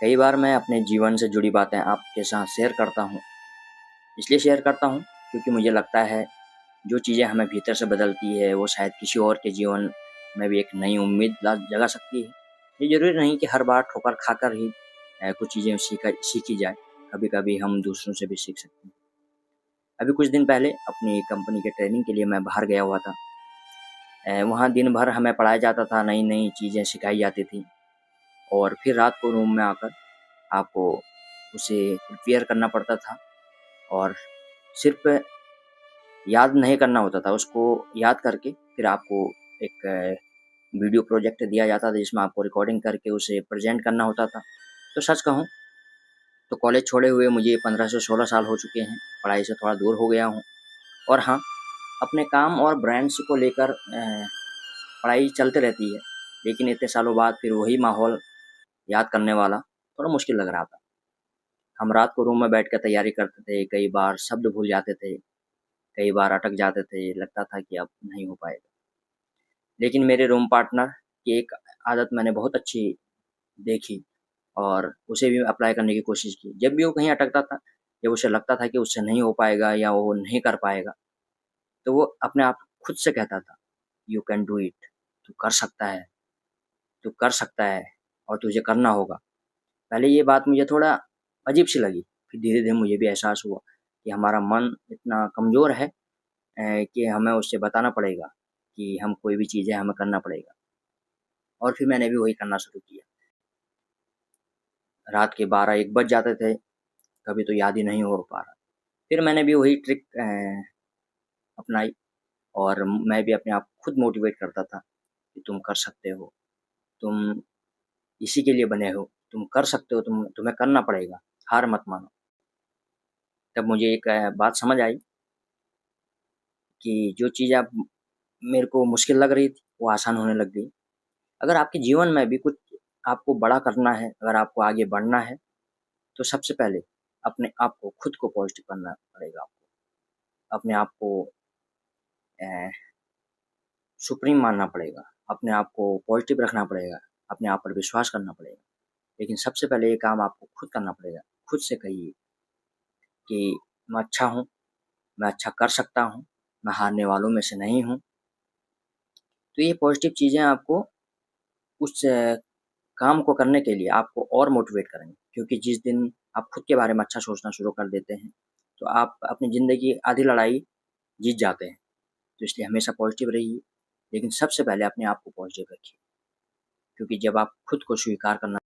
कई बार मैं अपने जीवन से जुड़ी बातें आपके साथ शेयर करता हूँ। इसलिए शेयर करता हूँ क्योंकि मुझे लगता है जो चीज़ें हमें भीतर से बदलती है वो शायद किसी और के जीवन में भी एक नई उम्मीद ला जगा सकती है। ये ज़रूरी नहीं कि हर बार ठोकर खाकर ही कुछ चीज़ें सीखी जाए। कभी-कभी हम दूसरों से भी सीख सकते हैं। अभी कुछ दिन पहले अपनी कंपनी के ट्रेनिंग के लिए मैं बाहर गया हुआ था। वहाँ दिन भर हमें पढ़ाया जाता था, नई-नई चीज़ें सिखाई जाती थी और फिर रात को रूम में आकर आपको उसे प्रिपेयर करना पड़ता था और सिर्फ़ याद नहीं करना होता था, उसको याद करके फिर आपको एक वीडियो प्रोजेक्ट दिया जाता था जिसमें आपको रिकॉर्डिंग करके उसे प्रेज़ेंट करना होता था। तो सच कहूँ तो कॉलेज छोड़े हुए मुझे 15 से 16 साल हो चुके हैं, पढ़ाई से थोड़ा दूर हो गया हूँ और हाँ, अपने काम और ब्रांड्स को लेकर पढ़ाई चलती रहती है, लेकिन इतने सालों बाद फिर वही माहौल याद करने वाला थोड़ा मुश्किल लग रहा था। हम रात को रूम में बैठकर तैयारी करते थे, कई बार शब्द भूल जाते थे, कई बार अटक जाते थे, लगता था कि अब नहीं हो पाएगा। लेकिन मेरे रूम पार्टनर की एक आदत मैंने बहुत अच्छी देखी और उसे भी अप्लाई करने की कोशिश की। जब भी वो कहीं अटकता था, जब उसे लगता था कि उससे नहीं हो पाएगा या वो नहीं कर पाएगा, तो वो अपने आप खुद से कहता था, "यू कैन डू इट" तू कर सकता है, तू कर सकता है और तुझे करना होगा। पहले ये बात मुझे थोड़ा अजीब-सी लगी, फिर धीरे-धीरे मुझे भी एहसास हुआ कि हमारा मन इतना कमज़ोर है कि हमें उससे बताना पड़ेगा कि हम कोई भी चीज़ है हमें करना पड़ेगा और फिर मैंने भी वही करना शुरू किया। रात के 12-1 बज जाते थे, कभी तो याद ही नहीं हो पा रहा। फिर मैंने भी वही ट्रिक अपनाई और मैं भी अपने आप को खुद मोटिवेट करता था कि तुम कर सकते हो, तुम इसी के लिए बने हो, तुम कर सकते हो, तुम्हें करना पड़ेगा, हार मत मानो। तब मुझे एक बात समझ आई कि जो चीज़ अब मेरे को मुश्किल लग रही थी, वो आसान होने लग गई। अगर आपके जीवन में भी कुछ आपको बड़ा करना है, अगर आपको आगे बढ़ना है, तो सबसे पहले अपने आप को खुद को पॉज़िटिव करना पड़ेगा आपको। अपने आप को अ, सुप्रीम मानना पड़ेगा, अपने आप को पॉज़िटिव रखना पड़ेगा, अपने आप पर विश्वास करना पड़ेगा। लेकिन सबसे पहले ये काम आपको खुद करना पड़ेगा। खुद से कहिए कि मैं अच्छा हूँ, मैं अच्छा कर सकता हूँ, मैं हारने वालों में से नहीं हूँ। तो ये पॉज़िटिव चीज़ें आपको उस काम को करने के लिए आपको और मोटिवेट करेंगे क्योंकि जिस दिन आप खुद के बारे में अच्छा सोचना शुरू कर देते हैं, तो आप अपनी ज़िंदगी की आधी लड़ाई जीत जाते हैं। तो इसलिए हमेशा पॉज़िटिव रहिए, लेकिन सबसे पहले अपने आप को पॉज़िटिव रखिए क्योंकि जब आप खुद को स्वीकार करना